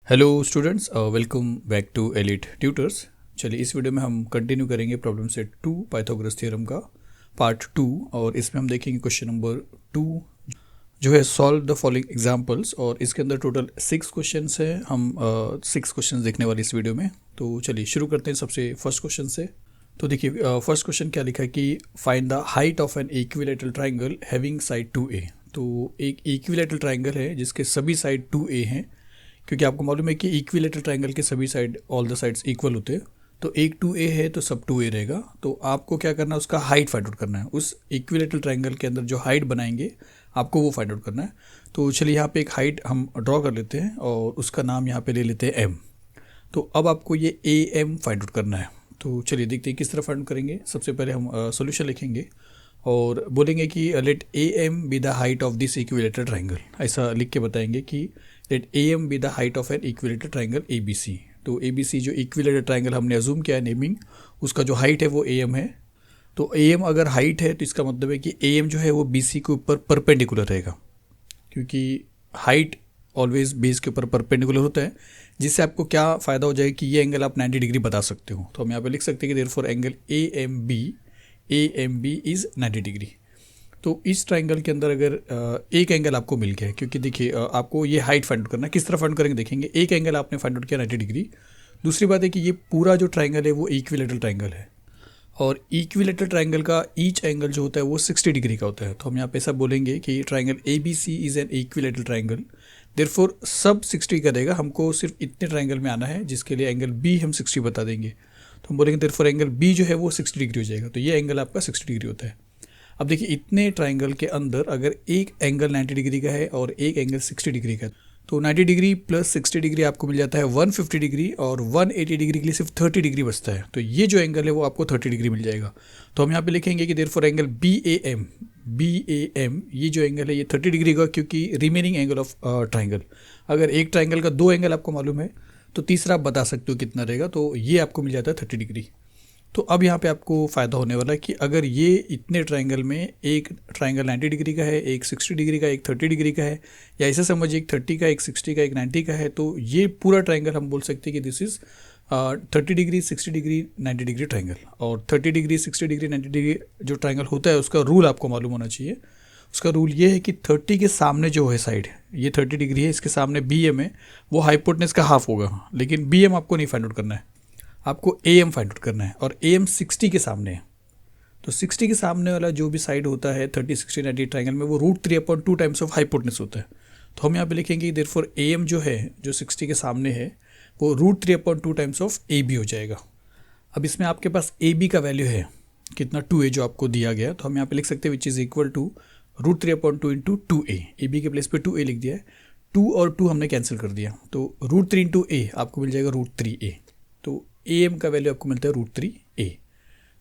Hello students, welcome back to Elite Tutors. चलिए इस वीडियो में हम कंटिन्यू करेंगे प्रॉब्लम सेट 2 पाइथागोरस थ्योरम का पार्ट 2। और इसमें हम देखेंगे क्वेश्चन नंबर 2 जो है सॉल्व द फॉलोइंग एग्जांपल्स। और इसके अंदर टोटल 6 क्वेश्चंस है। हम 6 क्वेश्चंस देखने वाले इस वीडियो में। तो चलिए शुरू करते हैं सबसे फर्स्ट क्वेश्चन से। तो देखिए फर्स्ट क्वेश्चन क्या लिखा है कि find the height of an equilateral triangle having side 2a। तो एक इक्विलैटरल ट्राइंगल है जिसके सभी साइड 2a हैं, क्योंकि आपको मालूम है कि इक्विलैटरल ट्राइंगल के सभी side all the sides equal होते हैं। तो एक 2a है तो सब 2a रहेगा। तो आपको क्या करना है, उसका हाइट फाइंड आउट करना है। उस इक्विलैटरल ट्राइंगल के अंदर जो हाइट बनाएंगे आपको वो फाइंड आउट करना है। तो चलिए यहाँ पे एक हाइट हम ड्रॉ कर लेते हैं और उसका नाम यहाँ पे ले लेते हैं m। तो अब आपको ये am फाइंड आउट करना है। तो चलिए देखते हैं किस तरह फाइंड आउट करेंगे। सबसे पहले हम सोल्यूशन लिखेंगे और बोलेंगे कि let am be the height of this equilateral triangle. ऐसा लिख के बताएंगे कि let am be the height of an equilateral triangle ABC। तो ABC जो इक्विलैटरल ट्राइंगल हमने अज्यूम किया है नेमिंग, उसका जो हाइट है वो am है। तो am अगर हाइट है तो इसका मतलब है कि am जो है वो BC के ऊपर परपेंडिकुलर रहेगा, क्योंकि हाइट ऑलवेज बेस के ऊपर परपेंडिकुलर होता है। जिससे आपको क्या फ़ायदा हो जाएगा कि ये एंगल आप 90 डिग्री बता सकते हो। तो हम यहाँ पे लिख सकते हैं कि therefore angle AMB is 90 degree. तो इस ट्राइंगल के अंदर अगर एक एंगल आपको मिल गया है, क्योंकि देखिए आपको ये हाइट फाइंड आउट करना है। किस तरह फाइंड करेंगे देखेंगे। एक एंगल आपने फाइंड आउट किया 90 डिग्री। दूसरी बात है कि ये पूरा जो ट्राइंगल है वो इक्विलैटरल ट्राइंगल है, और इक्विलैटरल ट्राइंगल का ईच एंगल जो होता है वो 60 डिग्री का होता है। तो हम यहाँ पे ऐसा बोलेंगे कि triangle ABC is an equilateral triangle, therefore सब 60 करेगा। हमको सिर्फ इतने ट्राइंगल में आना है जिसके लिए एंगल B हम 60 बता देंगे। तो हम बोलेंगे देयरफॉर एंगल B जो है वो 60 डिग्री हो जाएगा। तो ये एंगल आपका 60 डिग्री होता है। अब देखिए इतने ट्राइंगल के अंदर अगर एक एंगल 90 डिग्री का है और एक एंगल 60 डिग्री का है, तो 90 डिग्री प्लस 60 डिग्री आपको मिल जाता है 150 डिग्री, और 180 डिग्री के लिए सिर्फ 30 डिग्री बचता है। तो ये जो एंगल है वो आपको 30 डिग्री मिल जाएगा। तो हम यहाँ पे लिखेंगे कि देयरफॉर एंगल BAM ये जो एंगल है ये 30 डिग्री का, क्योंकि रिमेनिंग एंगल ऑफ ट्राइंगल, अगर एक ट्राइंगल का 2 एंगल आपको मालूम है तो तीसरा आप बता सकते हो कितना रहेगा। तो ये आपको मिल जाता है 30 डिग्री। तो अब यहाँ पे आपको फ़ायदा होने वाला है कि अगर ये इतने ट्राइंगल में एक ट्राइंगल 90 डिग्री का है, एक 60 डिग्री का, एक 30 डिग्री का है, या ऐसे समझिए एक 30 का, एक 60 का, एक 90 का है, तो ये पूरा ट्राइंगल हम बोल सकते हैं कि this is 30 degree 60 degree 90 degree triangle. और 30 डिग्री 60 डिग्री 90 डिग्री जो ट्राइंगल होता है उसका रूल आपको मालूम होना चाहिए। उसका रूल ये है कि 30 के सामने जो है साइड, ये 30 डिग्री है, इसके सामने BM है, वो हाइपोटेनस का हाफ होगा। लेकिन BM आपको नहीं फाइंड आउट करना है, आपको AM फाइंड आउट करना है। और AM 60 के सामने है। तो 60 के सामने वाला जो भी साइड होता है 30 60 90 ट्राइंगल में, वो √3/2 टाइम्स ऑफ हाइपोटेनस होता है। तो हम यहाँ पे लिखेंगे देयरफॉर AM जो है जो 60 के सामने है वो √3/2 टाइम्स ऑफ AB हो जाएगा। अब इसमें आपके पास AB का वैल्यू है कितना, 2a जो आपको दिया गया। तो हम यहाँ पे लिख सकते हैं which is equal to √3/2 into 2a। AB के प्लेस पे 2a लिख दिया है, 2 और 2 हमने कैंसिल कर दिया। तो √3 इंटू a आपको मिल जाएगा √3a। तो AM का वैल्यू आपको मिलता है √3a।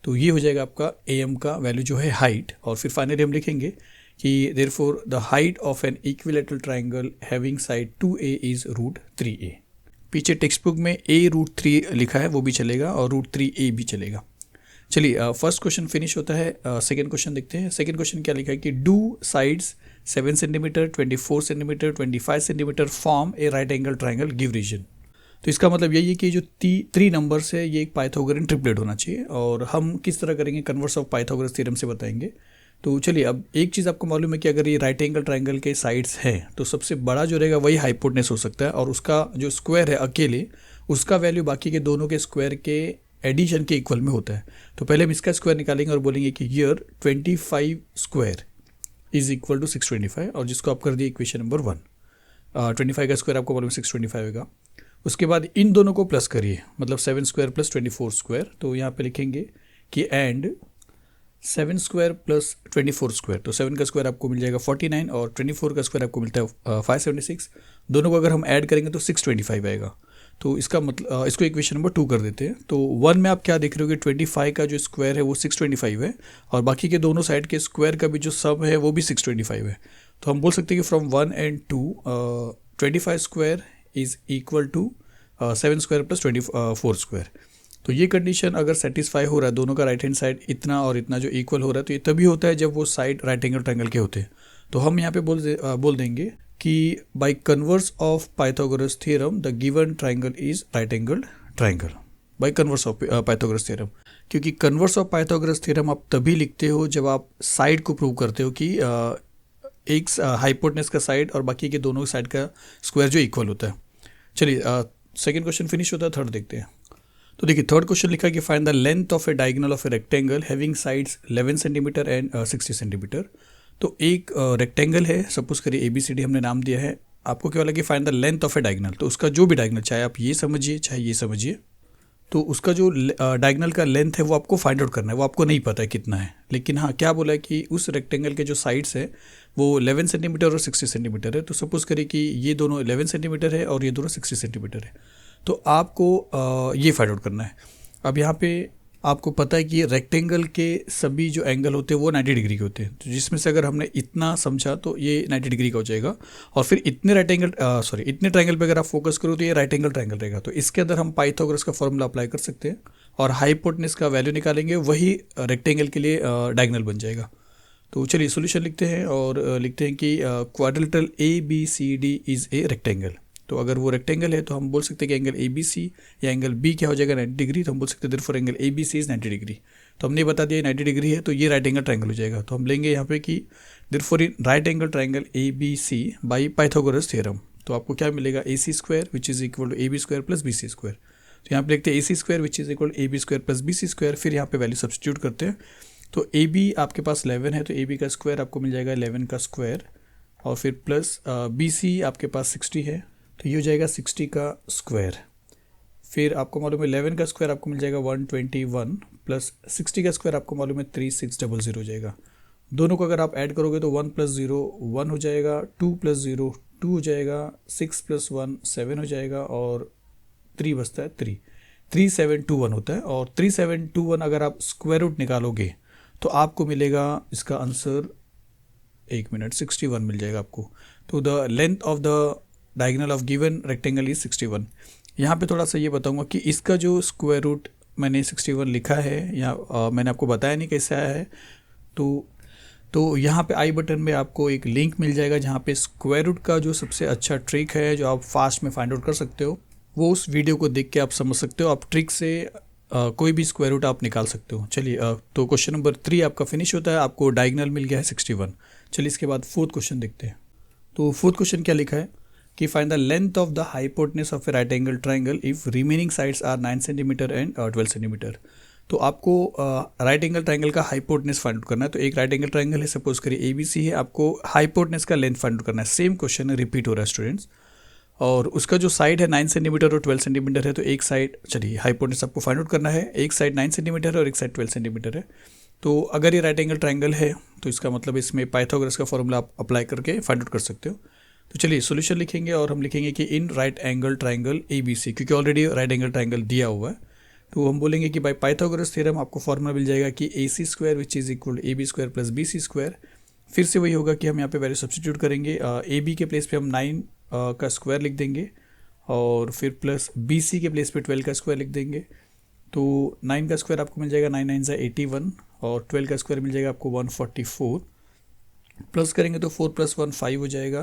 तो ये हो जाएगा आपका AM का वैल्यू जो है हाइट। और फिर फाइनली हम लिखेंगे कि therefore the height of an equilateral triangle having side 2a is √3a। पीछे टेक्स्ट बुक में a √3 लिखा है वो भी चलेगा और √3a भी चलेगा। चलिए फर्स्ट क्वेश्चन फिनिश होता है। सेकेंड क्वेश्चन देखते हैं। सेकेंड क्वेश्चन क्या लिखा है कि do sides 7 centimetre 24 centimetre 25 centimetre form a right angle triangle give reason. तो इसका मतलब यही है कि जो 3 नंबर्स है ये एक पाइथागोरन ट्रिपलेट होना चाहिए। और हम किस तरह करेंगे, कन्वर्स ऑफ पाइथागोरस थ्योरम से बताएंगे। तो चलिए अब एक चीज़ आपको मालूम है कि अगर ये राइट एंगल ट्राइंगल के साइड्स हैं तो सबसे बड़ा जो रहेगा वही हाइपोटेनस हो सकता है, और उसका जो स्क्वायर है अकेले उसका वैल्यू बाकी के दोनों के स्क्वायर के एडिशन के इक्वल में होता है। तो पहले हम इसका स्क्वायर निकालेंगे और बोलेंगे कि here 25 square is equal to 625, और जिसको आप कर दिए इक्वेशन नंबर 1। 25 का स्क्वायर आपको मालूम 625 होगा। उसके बाद इन दोनों को प्लस करिए, मतलब 7 स्क्वायर प्लस 24 स्क्वायर। तो यहाँ पे लिखेंगे कि एंड 7 स्क्वायर प्लस 24 स्क्वायर। तो 7 का स्क्वायर आपको मिल जाएगा 49 और 24 का स्क्वायर आपको मिलता है 576। दोनों को अगर हम ऐड करेंगे तो 625 आएगा। तो इसका मतलब इसको इक्वेशन नंबर 2 कर देते हैं। तो 1 में आप क्या देख रहे हो कि 25 का जो स्क्वायर है वो 625 है, और बाकी के दोनों साइड के स्क्वायर का भी जो सब है वो भी 625 है। तो हम बोल सकते हैं कि from 1 and 2 25 square is equal to 7 square plus 24 square. तो ये कंडीशन अगर सेटिस्फाई हो रहा है, दोनों का राइट हैंड साइड इतना और इतना जो इक्वल हो रहा है, तो ये तभी होता है जब वो साइड राइट एंगल ट्रायंगल के होते हैं। तो हम यहाँ पे बोल देंगे कि by converse of Pythagoras theorem the given triangle is right angled triangle, by converse of Pythagoras theorem. क्योंकि कन्वर्स ऑफ पाइथागोरस थ्योरम आप तभी लिखते हो जब आप साइड को प्रूव करते हो कि एक हाइपोटेनस का साइड और बाकी के दोनों साइड का स्क्वायर जो इक्वल होता है। चलिए सेकंड क्वेश्चन फिनिश होता है, थर्ड देखते हैं। तो देखिए थर्ड क्वेश्चन लिखा है कि find the length of A diagonal of a rectangle having sides 11 centimetre and 60 centimetre. तो एक रेक्टेंगल है, सपोज करिए ABCD हमने नाम दिया है। आपको क्या बोला कि find the length of A diagonal, तो उसका जो भी डायगोनल, चाहे आप ये समझिए चाहे ये समझिए, तो उसका जो डायगोनल का लेंथ है वो आपको फाइंड आउट करना है। वो आपको नहीं पता है कितना है, लेकिन हाँ क्या बोला है कि उस रेक्टेंगल के जो साइड्स है वो 11 सेंटीमीटर और 60 सेंटीमीटर है। तो सपोज करिए कि ये दोनों 11 सेंटीमीटर है और ये दोनों 60 सेंटीमीटर है। तो आपको ये फाइंड आउट करना है। अब यहाँ पे आपको पता है कि रेक्टेंगल के सभी जो एंगल होते हैं वो 90 डिग्री के होते हैं। तो जिसमें से अगर हमने इतना समझा तो ये 90 डिग्री का हो जाएगा। और फिर इतने इतने ट्रायंगल पे अगर आप फोकस करो तो ये राइट एंगल ट्रायंगल रहेगा। तो इसके अंदर हम पाइथागोरस का फॉर्मूला अप्लाई कर सकते हैं और हाइपोटेनस का वैल्यू निकालेंगे, वही रेक्टेंगल के लिए डायगोनल बन जाएगा। तो चलिए सोल्यूशन लिखते हैं और लिखते हैं कि quadrilateral ABCD is a rectangle. तो अगर वो रेक्टेंगल है तो हम बोल सकते हैं कि एंगल ABC या एंगल B क्या हो जाएगा 90 डिग्री। तो हम बोल सकते हैं therefore angle ABC is 90 degree. तो हमने बता दिया 90 डिग्री है तो ये राइट एंगल ट्रायंगल हो जाएगा। तो हम लेंगे यहाँ पे कि therefore in right angle triangle ABC by Pythagoras theorem. तो आपको क्या मिलेगा AC square which is equal to AB square plus BC square. तो यहाँ पे देखते हैं AC square which is equal to AB square plus BC square. फिर यहाँ पे वैल्यू सब्सटीट्यूट करते हैं। तो AB आपके पास 11 है तो AB का स्क्वायर आपको मिल जाएगा 11 का स्क्वायर, और फिर प्लस BC आपके पास 60 है तो ये हो जाएगा 60 का स्क्वायर। फिर आपको मालूम है 11 का स्क्वायर आपको मिल जाएगा 121 प्लस 60 का स्क्वायर आपको मालूम है 3600 हो जाएगा। दोनों को अगर आप ऐड करोगे तो 1 + 0 1 हो जाएगा, 2 + 0 2 हो जाएगा, 6 + 1 7 हो जाएगा और 3 बचता है 3, 3721 होता है। और 3721 अगर आप स्क्वायर रूट निकालोगे तो आपको मिलेगा इसका आंसर 61 मिल जाएगा आपको। तो the length of the diagonal of given rectangle is 61। यहाँ पे थोड़ा सा ये बताऊंगा कि इसका जो स्क्वायर रूट मैंने 61 लिखा है या मैंने आपको बताया नहीं कैसे आया है। तो यहाँ पे आई बटन में आपको एक लिंक मिल जाएगा जहाँ पे स्क्वायर रूट का जो सबसे अच्छा ट्रिक है जो आप फास्ट में फाइंड आउट कर सकते हो, वो उस वीडियो को देख के आप समझ सकते हो। आप ट्रिक से कोई भी स्क्वायर रूट आप निकाल सकते हो। चलिए तो क्वेश्चन नंबर 3 आपका फिनिश होता है, आपको डायगोनल मिल गया है 61। चलिए इसके बाद फोर्थ क्वेश्चन देखते हैं। तो फोर्थ क्वेश्चन क्या लिखा है कि find the length of the hypotenuse of a right angle triangle if remaining sides are 9 centimetre and 12 centimetre. तो आपको राइट एंगल ट्राइंगल का हाइपोटेनस फाइंड आउट करना है। तो एक राइट एंगल ट्राइंगल है, सपोज करिए ABC है, आपको हाइपोटेनस का लेंथ फाइंड आउट करना है। सेम क्वेश्चन है, रिपीट हो रहा है स्टूडेंट्स। और उसका जो साइड है 9 सेंटीमीटर और 12 सेंटीमीटर है। तो एक साइड, चलिए हाइपोटेनस आपको फाइंड आउट करना है, एक साइड 9 सेंटीमीटर है और एक साइड 12 सेंटीमीटर है। तो अगर ये राइट एंगल ट्राइंगल है तो इसका मतलब इसमें पाइथागोरस का फॉर्मूला आप अप्लाई करके फाइंड आउट कर सकते हो। तो चलिए सॉल्यूशन लिखेंगे और हम लिखेंगे कि in right angle triangle ABC, क्योंकि ऑलरेडी राइट एंगल ट्राइंगल दिया हुआ है। तो हम बोलेंगे कि बाय पाइथागोरस थ्योरम आपको फॉर्मूला मिल जाएगा कि AC square which is equal to AB square plus BC square. फिर से वही होगा कि हम यहाँ पे वैल्यू सब्सटीट्यूट करेंगे। AB के प्लेस पे हम 9 का स्क्वायर लिख देंगे और फिर प्लस BC के प्लेस पे 12 का स्क्वायर लिख देंगे। तो 9 का स्क्वायर आपको मिल जाएगा 9 9 = 81 और 12 का स्क्वायर मिल जाएगा आपको 144। प्लस करेंगे तो 4 + 1 5 हो जाएगा,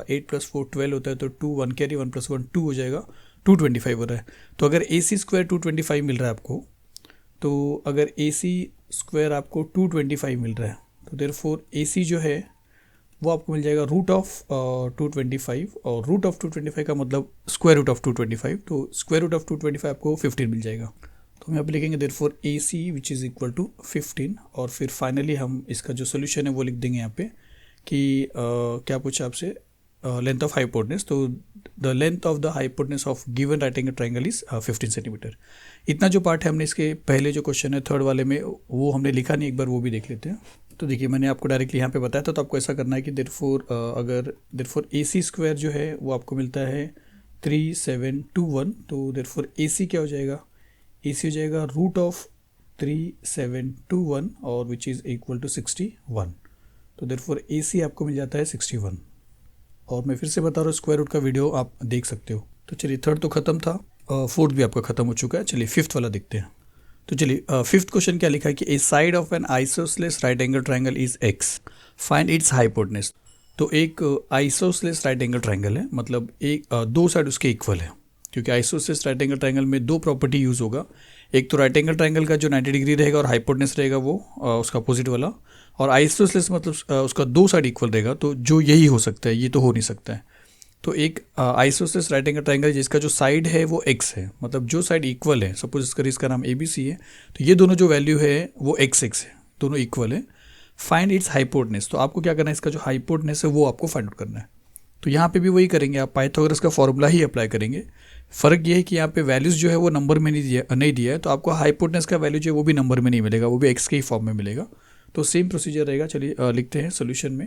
8 + 4 12 होता है तो 2 1 कैरी, 1 + 1 2 हो जाएगा, 225 हो रहा है। तो अगर AC स्क्वायर 225 मिल रहा है आपको, तो अगर AC स्क्वायर आपको 225 मिल रहा है तो देयरफॉर AC जो है वो आपको मिल जाएगा रूट ऑफ 225, और रूट ऑफ 225 का मतलब स्क्वायर रूट ऑफ 225। तो स्क्वायर रूट ऑफ 225 आपको 15 मिल जाएगा। तो हम यहाँ पे लिखेंगे therefore AC which is equal to 15। और फिर फाइनली हम इसका जो सोल्यूशन है वो लिख देंगे यहाँ पे कि क्या पूछा आपसे, लेंथ ऑफ हाइपोटेनस। तो the length of the hypotenuse of given right angle triangle is 15 centimetre. इतना जो पार्ट है हमने इसके पहले जो क्वेश्चन है थर्ड वाले में वो हमने लिखा नहीं, एक बार वो भी देख लेते हैं। तो देखिए मैंने आपको डायरेक्टली यहाँ पे बताया था, तो आपको ऐसा करना है कि देयरफॉर AC स्क्वायर जो है वो आपको मिलता है 3721। तो देयरफॉर AC क्या हो जाएगा, AC हो जाएगा रूट ऑफ 3721 और विच इज़ इक्वल टू 61। तो देयरफॉर AC आपको मिल जाता है 61। और मैं फिर से बता रहा हूँ, स्क्वायर रूट का वीडियो आप देख सकते हो। तो चलिए थर्ड तो खत्म था, फोर्थ भी आपका खत्म हो चुका है। चलिए फिफ्थ वाला देखते हैं। तो चलिए फिफ्थ क्वेश्चन क्या लिखा है कि a side of an isosceles right angle triangle is X, find its hypotenuse. तो एक आइसोसेलेस राइट एंगल ट्राइंगल है, मतलब एक दो साइड उसके इक्वल है, क्योंकि आइसोसेलेस राइट एंगल ट्राइंगल में दो प्रॉपर्टी यूज़ होगा। एक तो राइट एंगल ट्राइंगल का जो 90 डिग्री रहेगा और हाइपोटेनस रहेगा वो उसका अपोजिट वाला, और आइसोसेलेस मतलब उसका दो साइड इक्वल रहेगा, तो जो यही हो सकता है, ये तो हो नहीं सकता है। तो एक आइसोसेलेस राइट एंगल ट्राइंगल जिसका जो साइड है वो एक्स है, मतलब जो साइड इक्वल है, सपोज इसका नाम ABC है, तो ये दोनों जो वैल्यू है वो x है, दोनों इक्वल है। फाइंड इट्स हाइपोटेनस, तो आपको क्या करना है, इसका जो हाइपोटेनस है वो आपको फाइंड आउट करना है। तो यहाँ पे भी वही करेंगे, आप पाइथागोरस का फॉर्मूला ही अप्लाई करेंगे। फ़र्क ये है कि यहाँ पे वैल्यूज़ जो है वो नंबर में नहीं दिया है, तो आपको हाइपोटेनस का वैल्यू जो है वो भी नंबर में नहीं मिलेगा, वो भी एक्स के ही फॉर्म में मिलेगा। तो सेम प्रोसीजर रहेगा। चलिए लिखते हैं सोल्यूशन में।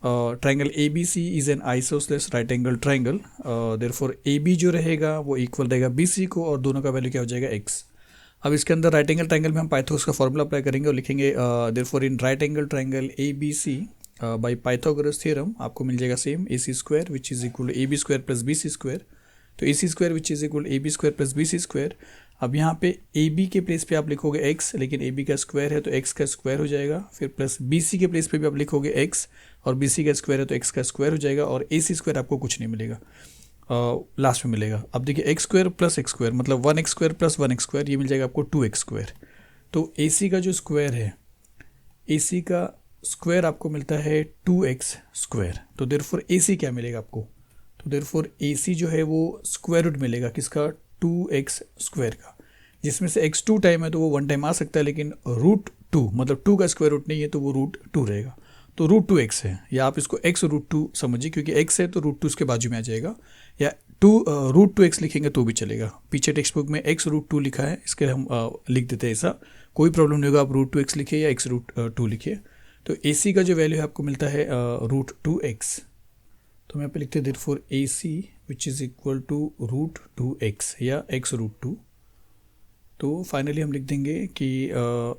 Triangle ABC is an isosceles right angle triangle, therefore AB जो रहेगा वो इक्वल रहेगा BC को, और दोनों का वैल्यू क्या हो जाएगा x। अब इसके अंदर राइट एंगल ट्राइंगल में हम पाइथागोरस का फॉर्मूला अप्लाई करेंगे और लिखेंगे therefore in right angle triangle ABC by Pythagoras theorem आपको मिल जाएगा same AC square which is equal to AB square plus BC square. तो AC square which is equal AB square plus BC square. अब यहाँ पे AB के place पे आप लिखोगे x, लेकिन AB का स्क्वायर है तो x का स्क्वायर हो जाएगा, फिर प्लस BC के प्लेस पे भी आप लिखोगे x, और BC का स्क्वायर है तो x का स्क्वायर हो जाएगा, और AC स्क्वायर आपको कुछ नहीं मिलेगा, लास्ट में मिलेगा। अब देखिए x square plus x square मतलब 1x square plus 1x square, ये मिल जाएगा आपको 2x स्क्वायर। तो AC का जो स्क्वायर है, AC का स्क्वायर आपको मिलता है 2x स्क्वायर। तो देयरफॉर AC क्या मिलेगा आपको, तो देयरफॉर AC जो है वो स्क्वायर रूट मिलेगा किसका, 2x स्क्वायर का, जिसमें से x 2 टाइम है तो वो 1 टाइम आ सकता है, लेकिन √2 मतलब 2 का स्क्वायर रूट नहीं है तो वो √2 रहेगा। तो √2x है, या आप इसको x √2 समझिए, क्योंकि x है तो √2 उसके बाजू में आ जाएगा, या √2x लिखेंगे तो भी चलेगा। पीछे टेक्स्ट बुक में x √2 लिखा है, इसके हम लिख देते हैं ऐसा, कोई प्रॉब्लम नहीं होगा, आप √2x लिखिए या x √2 लिखिए। तो AC का जो वैल्यू है आपको मिलता है √2x, तो हम यहाँ पे लिखते हैं therefore AC which is equal to √2x या x √2। तो फाइनली हम लिख देंगे कि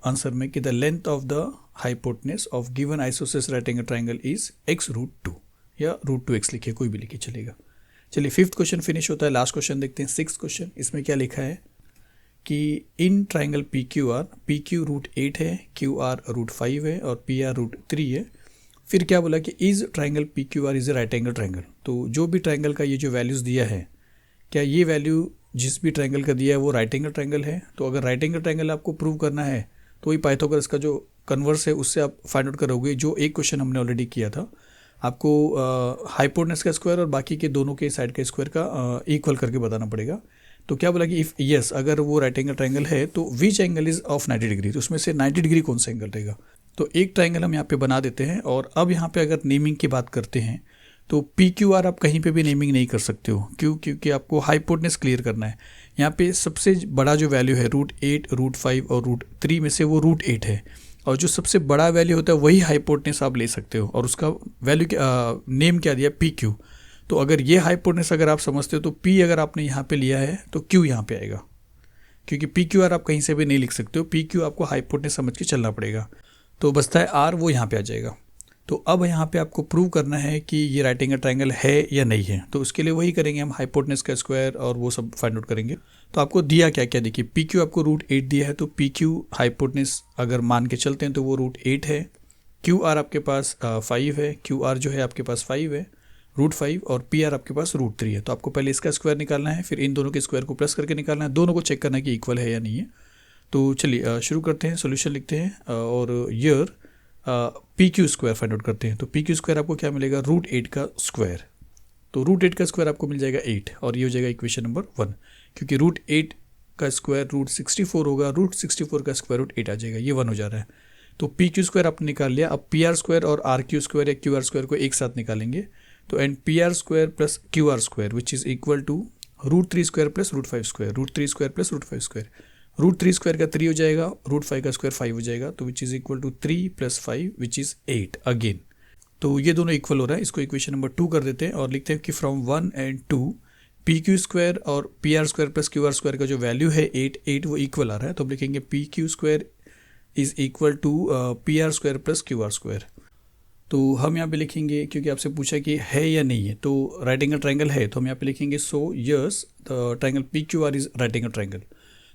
आंसर में कि the length of the hypotenuse of given isosceles right angle triangle is x √2 या √2x लिखिए, कोई भी लिखिए चलेगा। चलिए 5th क्वेश्चन फिनिश होता है, लास्ट क्वेश्चन देखते हैं 6th क्वेश्चन। इसमें क्या लिखा है कि इन ट्राइंगल PQ √8 है, QR √5 है और PR √3 है। फिर क्या बोला कि is triangle PQR is a right angle triangle. तो जो भी ट्राइंगल का ये जो वैल्यूज़ दिया है, क्या ये वैल्यू जिस भी ट्राइंगल का दिया है वो राइट एंगल ट्राइंगल है। तो अगर राइट एंगल ट्राइंगल आपको प्रूव करना है तो वही पाइथागोरस का जो कन्वर्स है उससे आप फाइंड आउट करोगे, जो एक क्वेश्चन हमने ऑलरेडी किया था। आपको हाइपोटेनस का स्क्वायर और बाकी के दोनों के साइड के स्क्वायर का इक्वल करके बताना पड़ेगा। तो क्या बोला कि इफ़ यस अगर वो राइट एंगल ट्राइंगल है तो which angle is of 90 degree, तो उसमें से 90 डिग्री कौन सा एंगल रहेगा। तो एक ट्राइंगल हम यहाँ पे बना देते हैं, और अब यहाँ पे अगर नेमिंग की बात करते हैं तो PQR आप कहीं पे भी नेमिंग नहीं कर सकते हो। क्यों, क्योंकि आपको हाइपोटेनस क्लियर करना है। यहाँ पे सबसे बड़ा जो वैल्यू है √8, √5 और √3 में से वो √8 है, और जो सबसे बड़ा वैल्यू होता है वही हाइपोटेनस आप ले सकते हो, और उसका वैल्यू नेम क्या दिया, PQ। तो अगर ये हाइपोटेनस अगर आप समझते हो तो P अगर आपने यहाँ पे लिया है तो Q यहाँ पे आएगा, क्योंकि PQR आप कहीं से भी नहीं लिख सकते हो, PQ आपको हाइपोटेनस समझ के चलना पड़ेगा। तो बचता है R, वो यहाँ पे आ जाएगा। तो अब यहाँ पे आपको प्रूव करना है कि ये राइट एंगल ट्राइंगल है या नहीं है। तो उसके लिए वही करेंगे हम, हाइपोटेनस का स्क्वायर और वो सब फाइंड आउट करेंगे। तो आपको दिया क्या क्या, देखिए PQ आपको √8 दिया है, तो PQ हाइपोटेनस अगर मान के चलते हैं तो वो √8 है। QR आपके पास 5 है, QR जो है आपके पास 5 है, √5, और PR आपके पास √3 है। तो आपको पहले इसका स्क्वायर निकालना है, फिर इन दोनों के स्क्वायर को प्लस करके निकालना है, दोनों को चेक करना है कि इक्वल है या नहीं है। तो चलिए शुरू करते हैं, सोल्यूशन लिखते हैं और year PQ square find out करते हैं। तो PQ स्क्वायर आपको क्या मिलेगा, √8 का स्क्वायर। तो √8 का स्क्वायर आपको मिल जाएगा 8, और ये हो जाएगा इक्वेशन नंबर 1, क्योंकि √8 का स्क्वायर √64 होगा, √64 का स्क्वायर √8 आ जाएगा, ये 1 हो जा रहा है। तो PQ स्क्वायर आपने निकाल लिया। अब PR स्क्वायर और RQ स्क्वायर या QR स्क्वायर को एक साथ निकालेंगे। तो and PR square plus QR square which is equal to √3 square plus √5 square, √3 square plus √5 square. √3 square का 3 हो जाएगा, √5 का स्क्वायर 5 हो जाएगा, तो which is equal to 3 + 5 which is 8 again. तो ये दोनों इक्वल हो रहा है, इसको इक्वेशन नंबर 2 कर देते हैं और लिखते हैं कि फ्रॉम 1 and 2 PQ स्क्वायर और PR square plus QR square का जो वैल्यू है 8 वो इक्वल आ रहा है। तो हम लिखेंगे PQ square is equal to PR square plus QR square. तो हम यहाँ पे लिखेंगे, क्योंकि आपसे पूछा कि है या नहीं है, तो राइट एंगल ट्राइंगल है, तो हम यहाँ पे लिखेंगे so yes the triangle PQR is right angle triangle.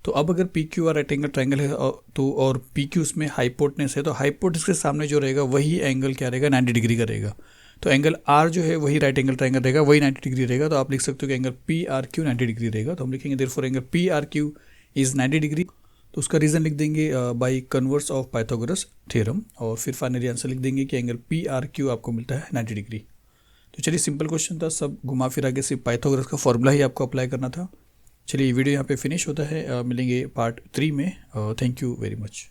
तो अब अगर PQR राइट एंगल ट्राइंगल है तो और PQ उसमें हाइपोटेनस है, तो हाइपोटेनस के सामने जो रहेगा वही एंगल क्या रहेगा, 90 डिग्री का रहेगा। तो एंगल आर जो है वही राइट एंगल ट्राइंगल रहेगा, वही 90 डिग्री रहेगा। तो आप लिख सकते हो कि angle P R Q 90 degree रहेगा। तो हम लिखेंगे therefore angle P R Q is 90 degree. तो उसका रीज़न लिख देंगे by converse of Pythagoras theorem, और फिर फाइनली आंसर लिख देंगे कि एंगल पी आर क्यू आपको मिलता है 90 डिग्री। तो चलिए सिंपल क्वेश्चन था, सब घुमा फिरा के सिर्फ पाइथागोरस का फॉर्मूला ही आपको अप्लाई करना था। चलिए ये वीडियो यहाँ पे फिनिश होता है, मिलेंगे पार्ट 3 में। Thank you very much.